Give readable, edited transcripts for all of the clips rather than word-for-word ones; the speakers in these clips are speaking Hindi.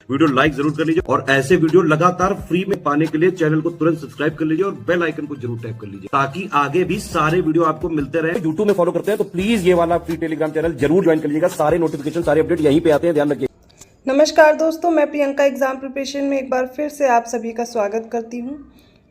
वीडियो लाइक जरूर कर लीजिए और ऐसे वीडियो लगातार फ्री में पाने के लिए चैनल को तुरंत सब्सक्राइब कर लीजिए और बेल आइकन को जरूर टैप कर लीजिए ताकि आगे भी सारे वीडियो आपको मिलते रहे। यूट्यूब में फॉलो करते हैं तो प्लीज ये वाला फ्री टेलीग्राम चैनल जरूर ज्वाइन कर लीजिएगा। सारे नोटिफिकेशन सारे अपडेट यहीं पे आते हैं, ध्यान रखिए। नमस्कार दोस्तों, मैं प्रियंका एग्जाम प्रिपरेशन में एक बार फिर से आप सभी का स्वागत करती हूं।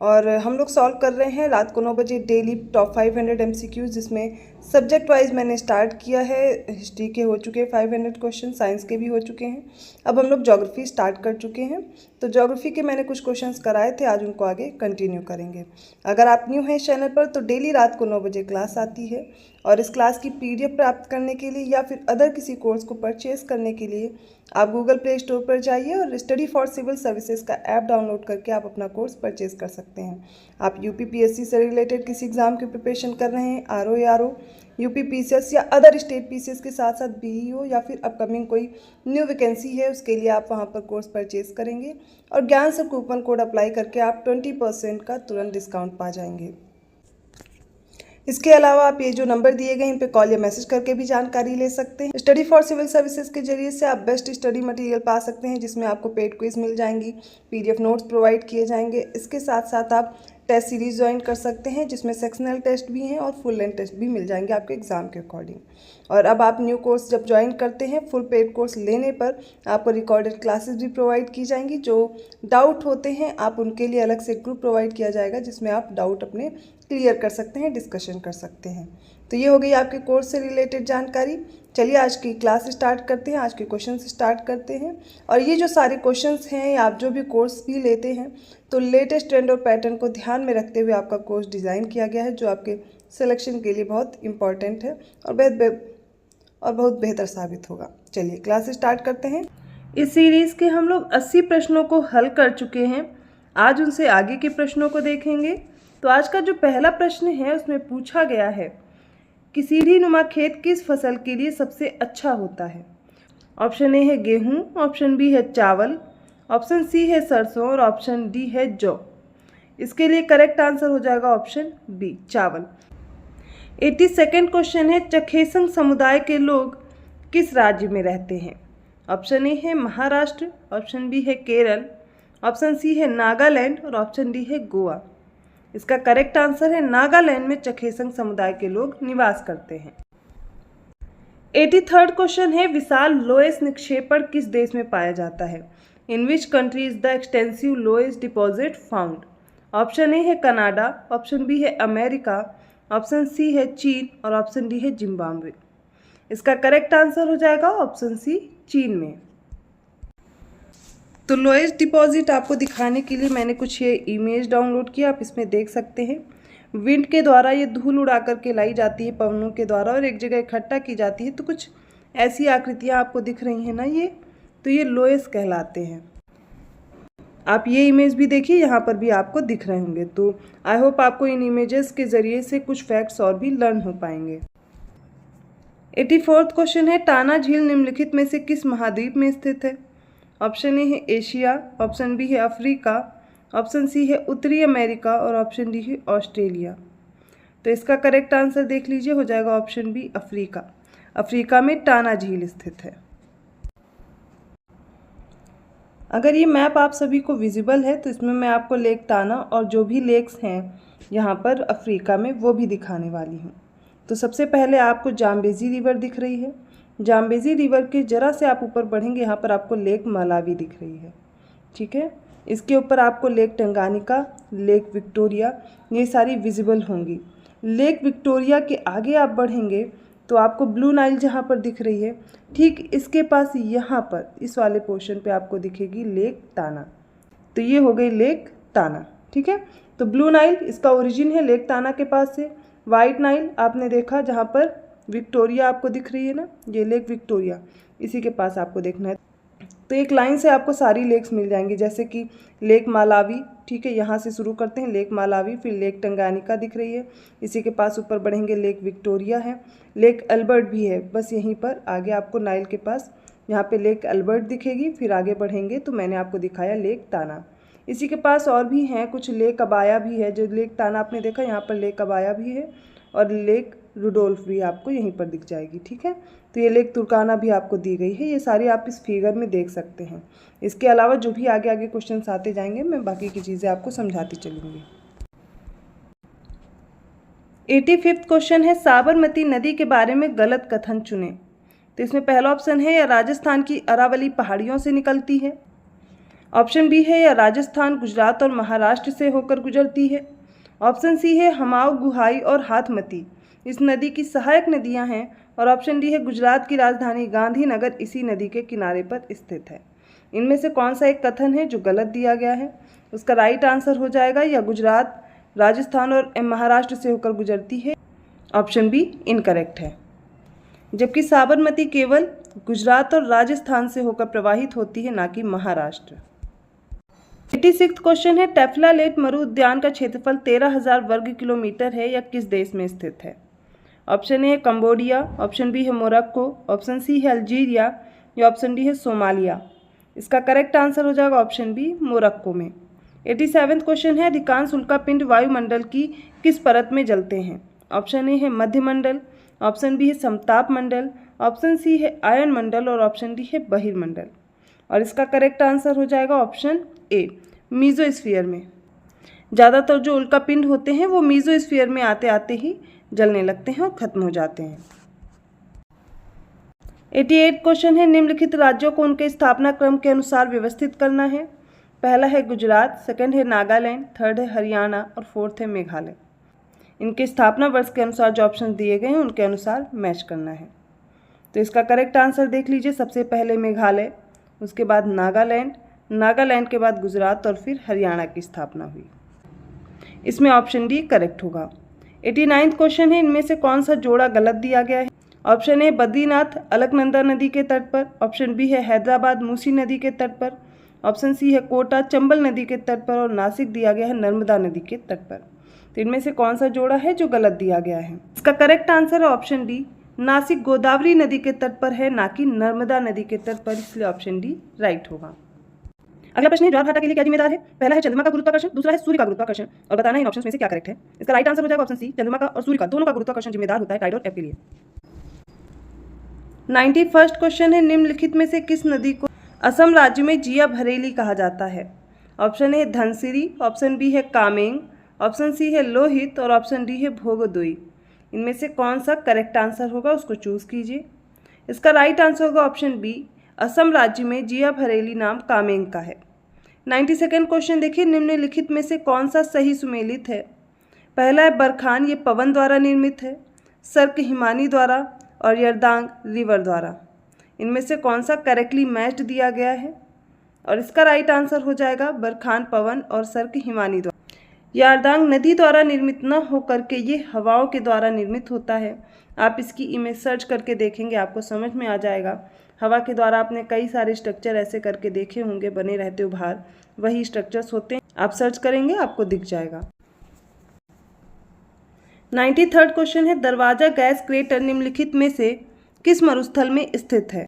और हम लोग सॉल्व कर रहे हैं रात को 9 बजे डेली टॉप 500 MCQs, जिसमें सब्जेक्ट वाइज मैंने स्टार्ट किया है। हिस्ट्री के हो चुके हैं 500 क्वेश्चन, साइंस के भी हो चुके हैं। अब हम लोग ज्योग्राफी स्टार्ट कर चुके हैं। तो ज्योग्राफी के मैंने कुछ क्वेश्चंस कराए थे, आज उनको आगे कंटिन्यू करेंगे। अगर आप न्यू हैं इस चैनल पर तो डेली रात को 9 बजे क्लास आती है और इस क्लास की PDF प्राप्त करने के लिए या फिर अदर किसी कोर्स को परचेज करने के लिए आप गूगल प्ले स्टोर पर जाइए और स्टडी फॉर सिविल सर्विसेज का ऐप डाउनलोड करके आप अपना कोर्स परचेज कर सकते हैं। आप UPPSC से रिलेटेड किसी एग्ज़ाम की प्रिपरेशन कर रहे हैं, RO या RO, UPPCS या अदर स्टेट PCS के साथ साथ BEO या फिर अपकमिंग कोई न्यू वैकेंसी है, उसके लिए आप वहां पर कोर्स परचेज करेंगे और ज्ञान सर कूपन कोड अप्लाई करके आप 20% का तुरंत डिस्काउंट पा जाएंगे। इसके अलावा आप ये जो नंबर दिए गए इन पे कॉल या मैसेज करके भी जानकारी ले सकते हैं। स्टडी फॉर सिविल सर्विसेज के जरिए से आप बेस्ट स्टडी मटेरियल पा सकते हैं, जिसमें आपको पेड क्विज मिल जाएंगी, PDF नोट्स प्रोवाइड किए जाएंगे। इसके साथ साथ आप टेस्ट सीरीज ज्वाइन कर सकते हैं, जिसमें सेक्शनल टेस्ट भी हैं और फुल लेंथ टेस्ट भी मिल जाएंगे आपके एग्जाम के अकॉर्डिंग। और अब आप न्यू कोर्स जब ज्वाइन करते हैं, फुल पेड कोर्स लेने पर आपको रिकॉर्डेड क्लासेस भी प्रोवाइड की जाएंगी। जो डाउट होते हैं आप उनके लिए अलग से ग्रुप प्रोवाइड किया जाएगा, जिसमें आप डाउट अपने क्लियर कर सकते हैं, डिस्कशन कर सकते हैं। तो ये हो गई आपके कोर्स से रिलेटेड जानकारी। चलिए आज की क्लास स्टार्ट करते हैं, आज के क्वेश्चन स्टार्ट करते हैं। और ये जो सारे क्वेश्चंस हैं, आप जो भी कोर्स भी लेते हैं तो लेटेस्ट ट्रेंड और पैटर्न को ध्यान में रखते हुए आपका कोर्स डिज़ाइन किया गया है, जो आपके सिलेक्शन के लिए बहुत इंपॉर्टेंट है और बहुत बेहतर साबित होगा। चलिए क्लास स्टार्ट करते हैं। इस सीरीज़ के हम लोग 80 प्रश्नों को हल कर चुके हैं। आज उनसे आगे के प्रश्नों को देखेंगे। तो आज का जो पहला प्रश्न है उसमें पूछा गया है कि सीढ़ी नुमा खेत किस फसल के लिए सबसे अच्छा होता है। ऑप्शन ए है गेहूं, ऑप्शन B है चावल, ऑप्शन C है सरसों और ऑप्शन D है जौ। इसके लिए करेक्ट आंसर हो जाएगा ऑप्शन B चावल। 82nd क्वेश्चन है चखेसंग समुदाय के लोग किस राज्य में रहते हैं। ऑप्शन ए है महाराष्ट्र, ऑप्शन B है केरल, ऑप्शन C है नागालैंड और ऑप्शन D है गोवा। इसका करेक्ट आंसर है नागालैंड में चखेसंग समुदाय के लोग निवास करते हैं। 83rd क्वेश्चन है विशाल लोएस निक्षेपण किस देश में पाया जाता है। In which country is the extensive loess deposit found. Option A है कनाडा, ऑप्शन B है अमेरिका, ऑप्शन C है चीन और ऑप्शन D है जिम्बाब्वे। इसका करेक्ट आंसर हो जाएगा ऑप्शन C चीन में। तो लोएस्ट डिपॉजिट आपको दिखाने के लिए मैंने कुछ ये इमेज डाउनलोड किया, आप इसमें देख सकते हैं। विंड के द्वारा ये धूल उड़ा करके लाई जाती है पवनों के द्वारा और एक जगह इकट्ठा की जाती है। तो कुछ ऐसी आकृतियाँ आपको दिख रही हैं ना, तो ये लोएस्ट कहलाते हैं। आप ये इमेज भी देखिए, यहाँ पर भी आपको दिख रहे होंगे। तो आई होप आपको इन इमेजेस के ज़रिए से कुछ फैक्ट्स और भी लर्न हो पाएंगे। 84th क्वेश्चन है टाना झील निम्नलिखित में से किस महाद्वीप में स्थित है। ऑप्शन ए है एशिया, ऑप्शन B है अफ्रीका, ऑप्शन C है उत्तरी अमेरिका और ऑप्शन D है ऑस्ट्रेलिया। तो इसका करेक्ट आंसर देख लीजिए, हो जाएगा ऑप्शन B अफ्रीका। अफ्रीका में टाना झील स्थित है। अगर ये मैप आप सभी को विजिबल है तो इसमें मैं आपको लेक टाना और जो भी लेक्स हैं यहाँ पर अफ्रीका में वो भी दिखाने वाली हूँ। तो सबसे पहले आपको जाम्बेजी रिवर दिख रही है। जाम्बेजी रिवर के जरा से आप ऊपर बढ़ेंगे, यहाँ पर आपको लेक मलावी दिख रही है, ठीक है। इसके ऊपर आपको लेक टंगानिका, लेक विक्टोरिया, ये सारी विजिबल होंगी। लेक विक्टोरिया के आगे आप बढ़ेंगे तो आपको ब्लू नाइल जहाँ पर दिख रही है, ठीक इसके पास यहाँ पर इस वाले पोर्शन पे आपको दिखेगी लेक टाना। तो ये हो गई लेक टाना, ठीक है। तो ब्लू नाइल इसका ओरिजिन है लेक टाना के पास से। वाइट नाइल आपने देखा जहाँ पर विक्टोरिया आपको दिख रही है ना, ये लेक विक्टोरिया, इसी के पास आपको देखना है। तो एक लाइन से आपको सारी लेक्स मिल जाएंगी, जैसे कि लेक मालावी, ठीक है, यहाँ से शुरू करते हैं लेक मालावी, फिर लेक टंगानिका दिख रही है, इसी के पास ऊपर बढ़ेंगे लेक विक्टोरिया है, लेक अल्बर्ट भी है बस यहीं पर आगे आपको नाइल के पास, यहाँ पे लेक अल्बर्ट दिखेगी। फिर आगे बढ़ेंगे तो मैंने आपको दिखाया लेक टाना। इसी के पास और भी हैं कुछ, लेक अबाया भी है, जो लेक टाना आपने देखा यहाँ पर लेक अबाया भी है और लेक रुडोल्फ भी आपको यहीं पर दिख जाएगी। ठीक है, तो ये लेक तुर्काना भी आपको दी गई है। ये सारी आप इस फिगर में देख सकते हैं। इसके अलावा जो भी आगे आगे क्वेश्चन आते जाएंगे मैं बाकी की चीज़ें आपको समझाती चलूँगी। 85वां क्वेश्चन है साबरमती नदी के बारे में गलत कथन चुनें। तो इसमें पहला ऑप्शन है या राजस्थान की अरावली पहाड़ियों से निकलती है। ऑप्शन बी है या राजस्थान, गुजरात और महाराष्ट्र से होकर गुजरती है। ऑप्शन सी है हमाऊ, गुहाई और हाथमती इस नदी की सहायक नदियां हैं। और ऑप्शन डी है गुजरात की राजधानी गांधीनगर इसी नदी के किनारे पर स्थित है। इनमें से कौन सा एक कथन है जो गलत दिया गया है? उसका राइट आंसर हो जाएगा या गुजरात, राजस्थान और महाराष्ट्र से होकर गुजरती है। ऑप्शन बी इनकरेक्ट है, जबकि साबरमती केवल गुजरात और राजस्थान से होकर प्रवाहित होती है, ना कि महाराष्ट्र। 86वां क्वेश्चन है टेफला लेक मरु उद्यान का क्षेत्रफल 13,000 वर्ग किलोमीटर है या किस देश में स्थित है? ऑप्शन ए है कंबोडिया, ऑप्शन बी है मोरक्को, ऑप्शन सी है अल्जीरिया या ऑप्शन डी है सोमालिया। इसका करेक्ट आंसर हो जाएगा ऑप्शन बी मोरक्को में। 87वां क्वेश्चन है अधिकांश उल्कापिंड वायुमंडल की किस परत में जलते हैं? ऑप्शन ए है मध्यमंडल, ऑप्शन बी है समताप मंडल, ऑप्शन सी है आयन मंडल और ऑप्शन डी है बहिर्मंडल। और इसका करेक्ट आंसर हो जाएगा ऑप्शन ए मीजोस्फीयर में। ज़्यादातर जो उल्कापिंड होते हैं वो मीजोस्फीयर में आते आते ही जलने लगते हैं और ख़त्म हो जाते हैं। 88 क्वेश्चन है निम्नलिखित राज्यों को उनके स्थापना क्रम के अनुसार व्यवस्थित करना है। पहला है गुजरात, सेकंड है नागालैंड, थर्ड है हरियाणा और फोर्थ है मेघालय। इनके स्थापना वर्ष के अनुसार जो ऑप्शन दिए गए हैं उनके अनुसार मैच करना है। तो इसका करेक्ट आंसर देख लीजिए। सबसे पहले मेघालय, उसके बाद नागालैंड, नागालैंड के बाद गुजरात और फिर हरियाणा की स्थापना हुई। इसमें ऑप्शन डी करेक्ट होगा। 89वां क्वेश्चन है इनमें से कौन सा जोड़ा गलत दिया गया है? ऑप्शन ए बद्रीनाथ अलकनंदा नदी के तट पर, ऑप्शन बी है हैदराबाद मूसी नदी के तट पर, ऑप्शन सी है कोटा चंबल नदी के तट पर और नासिक दिया गया है नर्मदा नदी के तट पर। तो इनमें से कौन सा जोड़ा है जो गलत दिया गया है? इसका करेक्ट आंसर है ऑप्शन डी नासिक गोदावरी नदी के तट पर है, ना कि नर्मदा नदी के तट पर, इसलिए ऑप्शन डी राइट होगा। अगला प्रश्न है ज्वार भाटा के लिए क्या जिम्मेदार है? पहला है चंद्रमा का गुरुत्वाकर्षण, दूसरा है सूर्य का गुरुत्वाकर्षण और बताना इन ऑप्शंस में से क्या करेक्ट है। इसका राइट आंसर हो जाएगा ऑप्शन सी चंद्रमा का और सूर्य का दोनों का गुरुत्वाकर्षण जिम्मेदार होता है टाइड और एफ के लिए। 91वां क्वेश्चन है निम्नलिखित में से किस नदी को असम राज्य में जिया भरेली कहा जाता है? Option A Dhansiri, option B है कामेंग, ऑप्शन सी है लोहित और ऑप्शन डी है भोगदोई। इनमें से कौन सा करेक्ट आंसर होगा उसको चूज कीजिए। इसका राइट आंसर होगा ऑप्शन बी असम राज्य में जिया भरेली नाम कामेंग का है। 92वां क्वेश्चन देखिए निम्नलिखित में से कौन सा सही सुमेलित है? पहला है बरखान, ये पवन द्वारा निर्मित है, सर्क हिमानी द्वारा और यरदांग रिवर द्वारा। इनमें से कौन सा करेक्टली मैच्ड दिया गया है? और इसका राइट आंसर हो जाएगा बरखान पवन और सर्क हिमानी द्वारा। यारदांग नदी द्वारा निर्मित न होकर के ये हवाओं के द्वारा निर्मित होता है। आप इसकी इमेज सर्च करके देखेंगे आपको समझ में आ जाएगा। हवा के द्वारा आपने कई सारे स्ट्रक्चर ऐसे करके देखे होंगे बने रहते उभार, वही स्ट्रक्चर्स होते हैं। आप सर्च करेंगे आपको दिख जाएगा। 93वां क्वेश्चन है दरवाजा गैस क्रेटर निम्नलिखित में से किस मरुस्थल में स्थित है?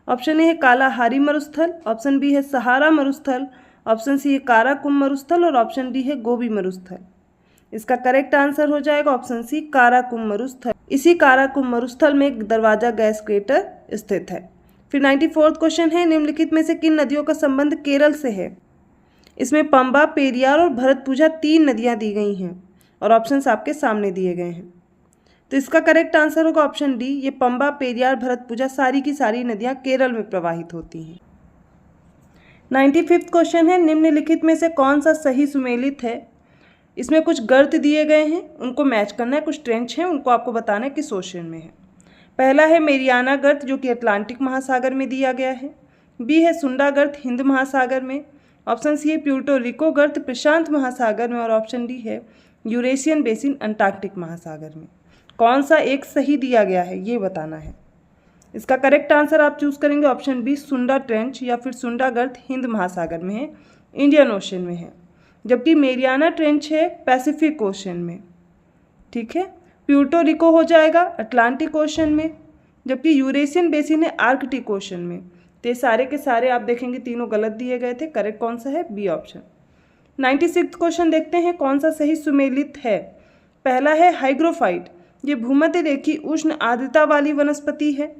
ऑप्शन ए है कालाहारी मरुस्थल, ऑप्शन बी है सहारा मरुस्थल, ऑप्शन सी है काराकुम मरुस्थल और ऑप्शन डी है गोबी मरुस्थल। इसका करेक्ट आंसर हो जाएगा ऑप्शन सी काराकुम मरुस्थल। इसी काराकुम मरुस्थल में एक दरवाजा गैस क्रेटर स्थित है। फिर 94वां क्वेश्चन है निम्नलिखित में से किन नदियों का संबंध केरल से है? इसमें पंबा, पेरियार और भरतपुझा 3 नदियां दी गई हैं और ऑप्शंस आपके सामने दिए गए हैं। तो इसका करेक्ट आंसर होगा ऑप्शन डी, ये पंबा, पेरियार, भरतपुझा सारी की सारी नदियां केरल में प्रवाहित होती हैं। 95वां क्वेश्चन है निम्नलिखित में से कौन सा सही सुमेलित है? इसमें कुछ गर्त दिए गए हैं उनको मैच करना है, कुछ ट्रेंच हैं उनको आपको बताना है किस ओशन में है। पहला है मेरियाना गर्त जो कि अटलांटिक महासागर में दिया गया है, बी है सुंडा गर्त हिंद महासागर में, ऑप्शन सी है प्यूर्टो रिको गर्त प्रशांत महासागर में और ऑप्शन डी है यूरेशियन बेसिन अंटार्कटिक महासागर में। कौन सा एक सही दिया गया है ये बताना है। इसका करेक्ट आंसर आप चूज करेंगे ऑप्शन बी सुंडा ट्रेंच या फिर सुंडा गर्त हिंद महासागर में है, इंडियन ओशन में है, जबकि मेरियाना ट्रेंच है पैसिफिक ओशन में। ठीक है, प्यूर्टो रिको हो जाएगा अटलांटिक ओशन में, जबकि यूरेशियन बेसिन है आर्कटिक ओशन में। तो सारे के सारे आप देखेंगे तीनों गलत दिए गए थे। करेक्ट कौन सा है? B option. 96वां क्वेश्चन देखते हैं कौन सा सही सुमेलित है। पहला है हाइग्रोफाइट ये भूमध्य रेखी उष्ण आर्द्रता वाली वनस्पति है।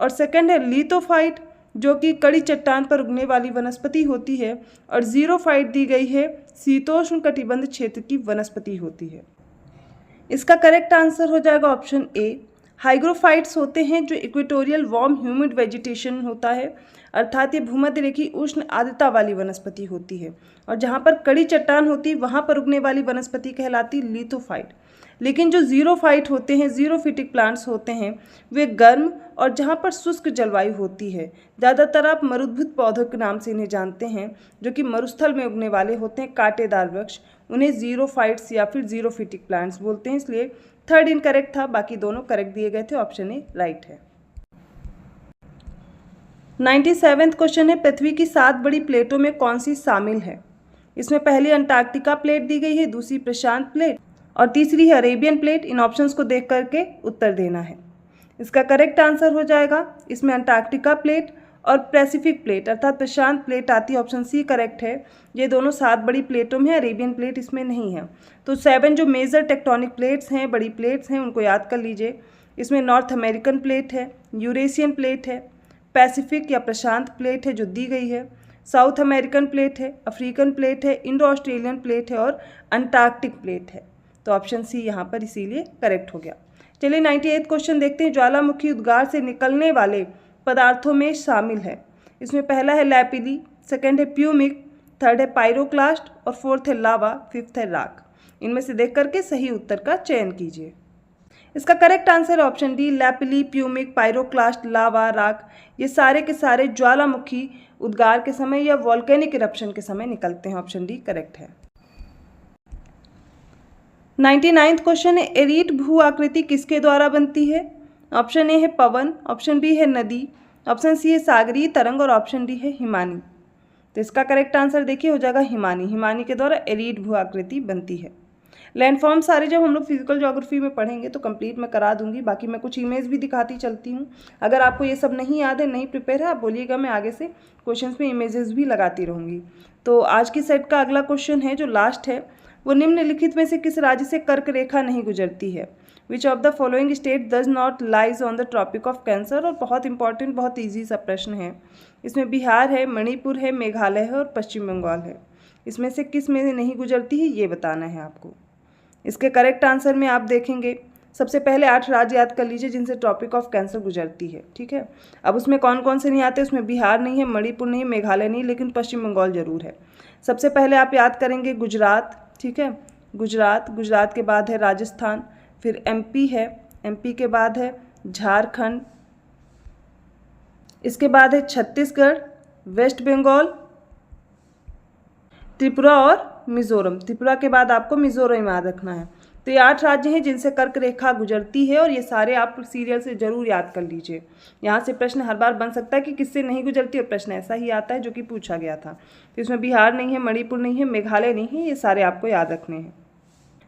और सेकंड है लिथोफाइट, जो कि कड़ी चट्टान पर उगने वाली वनस्पति होती है। और जीरोफाइट दी गई है शीतोष्ण कटिबंध क्षेत्र की वनस्पति होती है। इसका करेक्ट आंसर हो जाएगा ऑप्शन ए। हाइग्रोफाइट्स होते हैं जो इक्वेटोरियल वार्म ह्यूमिड वेजिटेशन होता है, अर्थात ये भूमध्य रेखी उष्ण आर्द्रता वाली वनस्पति होती है। और जहाँ पर कड़ी चट्टान होती है वहाँ पर उगने वाली वनस्पति कहलाती लिथोफाइट। लेकिन जो जीरोफाइट होते हैं, जीरोफिटिक प्लांट्स होते हैं, वे गर्म और जहाँ पर शुष्क जलवायु होती है, ज़्यादातर आप मरुद्भुत पौधों के नाम से इन्हें जानते हैं, जो कि मरुस्थल में उगने वाले होते हैं, कांटेदार वृक्ष, उन्हें जीरोफाइट्स या फिर जीरोफिटिक प्लांट्स बोलते हैं। इसलिए थर्ड इनकरेक्ट था, बाकी दोनों करेक्ट दिए गए थे, ऑप्शन ए राइट है। 97वां क्वेश्चन है, पृथ्वी की 7 बड़ी प्लेटों में कौन सी शामिल है? इसमें पहली अंटार्कटिका प्लेट दी गई है, दूसरी प्रशांत प्लेट और तीसरी है अरेबियन प्लेट। इन ऑप्शंस को देख करके उत्तर देना है। इसका करेक्ट आंसर हो जाएगा, इसमें अंटार्कटिका प्लेट और पैसिफिक प्लेट अर्थात प्रशांत प्लेट आती है, ऑप्शन सी करेक्ट है। ये दोनों 7 बड़ी प्लेटों में है, अरेबियन प्लेट इसमें नहीं है। तो 7 जो मेजर टेक्टोनिक प्लेट्स हैं, बड़ी प्लेट्स हैं, उनको याद कर लीजिए। इसमें नॉर्थ अमेरिकन प्लेट है, यूरेशियन प्लेट है, पैसिफिक या प्रशांत प्लेट है जो दी गई है, साउथ अमेरिकन प्लेट है, अफ्रीकन प्लेट है, इंडो ऑस्ट्रेलियन प्लेट है और अंटार्कटिक प्लेट है। तो ऑप्शन सी यहाँ पर इसीलिए करेक्ट हो गया। चलिए 98वां क्वेश्चन देखते हैं। ज्वालामुखी उद्गार से निकलने वाले पदार्थों में शामिल है। इसमें पहला है लैपिली, सेकंड है प्यूमिक, थर्ड है पायरोक्लास्ट और फोर्थ है लावा, फिफ्थ है राख। इनमें से देख करके सही उत्तर का चयन कीजिए। इसका करेक्ट आंसर है ऑप्शन डी, लैपिली, प्यूमिक, पायरोक्लास्ट, लावा, राख। ये सारे के सारे ज्वालामुखी उद्गार के समय या वॉल्केनिक इरप्शन के समय निकलते हैं। ऑप्शन डी करेक्ट है। 99वां क्वेश्चन है, एरीट भू आकृति किसके द्वारा बनती है? ऑप्शन ए है पवन, ऑप्शन बी है नदी, ऑप्शन सी है सागरीय तरंग और ऑप्शन डी है हिमानी। तो इसका करेक्ट आंसर देखिए हो जाएगा हिमानी। हिमानी के द्वारा एरीट भू आकृति बनती है। लैंडफॉर्म सारे जब हम लोग फिजिकल ज्योग्राफी में पढ़ेंगे तो कंप्लीट मैं करा दूंगी। बाकी मैं कुछ इमेज भी दिखाती चलती हूँ। अगर आपको ये सब नहीं याद है, नहीं प्रिपेयर है, आप बोलिएगा, मैं आगे से क्वेश्चंस में इमेजेस भी लगाती रहूँगी। तो आज की सेट का अगला क्वेश्चन है जो लास्ट है, वो निम्नलिखित में से किस राज्य से कर्क रेखा नहीं गुजरती है? Which of the following state does not lies on the tropic of cancer? और बहुत इंपॉर्टेंट, बहुत ईजी सा प्रश्न है। इसमें बिहार है, मणिपुर है, मेघालय है और पश्चिम बंगाल है। इसमें से किस में नहीं गुजरती है ये बताना है आपको। इसके करेक्ट आंसर में आप देखेंगे, सबसे पहले 8 राज्य याद कर लीजिए जिनसे ट्रॉपिक ऑफ कैंसर गुजरती है। ठीक है, अब उसमें कौन कौन से नहीं आते? उसमें बिहार नहीं है, मणिपुर नहीं है, मेघालय नहीं, लेकिन पश्चिम बंगाल जरूर है। सबसे पहले आप याद करेंगे गुजरात। ठीक है, गुजरात, गुजरात के बाद है राजस्थान, फिर एमपी है, एमपी के बाद है झारखंड, इसके बाद है छत्तीसगढ़, वेस्ट बंगाल, त्रिपुरा और मिजोरम। त्रिपुरा के बाद आपको मिजोरम याद रखना है। तो ये 8 राज्य हैं जिनसे कर्क रेखा गुजरती है और ये सारे आप सीरियल से जरूर याद कर लीजिए। यहाँ से प्रश्न हर बार बन सकता है कि किससे नहीं गुजरती, और प्रश्न ऐसा ही आता है जो कि पूछा गया था। तो इसमें बिहार नहीं है, मणिपुर नहीं है, मेघालय नहीं है, ये सारे आपको याद रखने हैं।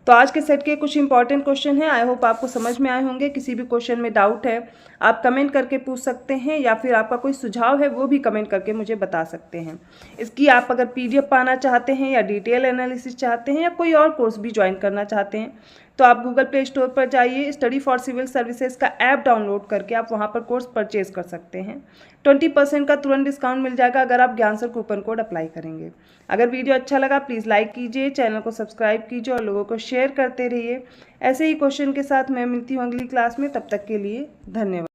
तो आज के सेट के कुछ इंपॉर्टेंट क्वेश्चन हैं। आई होप आपको समझ में आए होंगे। किसी भी क्वेश्चन में डाउट है आप कमेंट करके पूछ सकते हैं, या फिर आपका कोई सुझाव है वो भी कमेंट करके मुझे बता सकते हैं। इसकी आप अगर PDF पाना चाहते हैं या डिटेल एनालिसिस चाहते हैं या कोई और कोर्स भी ज्वाइन करना चाहते हैं तो आप गूगल प्ले स्टोर पर जाइए, स्टडी फॉर सिविल सर्विसेज का ऐप डाउनलोड करके आप वहाँ पर कोर्स परचेज कर सकते हैं। 20% का तुरंत डिस्काउंट मिल जाएगा अगर आप ज्ञान सर कूपन कोड अप्लाई करेंगे। अगर वीडियो अच्छा लगा प्लीज़ लाइक कीजिए, चैनल को सब्सक्राइब कीजिए और लोगों को शेयर करते रहिए। ऐसे ही क्वेश्चन के साथ मैं मिलती हूँ अगली क्लास में, तब तक के लिए धन्यवाद।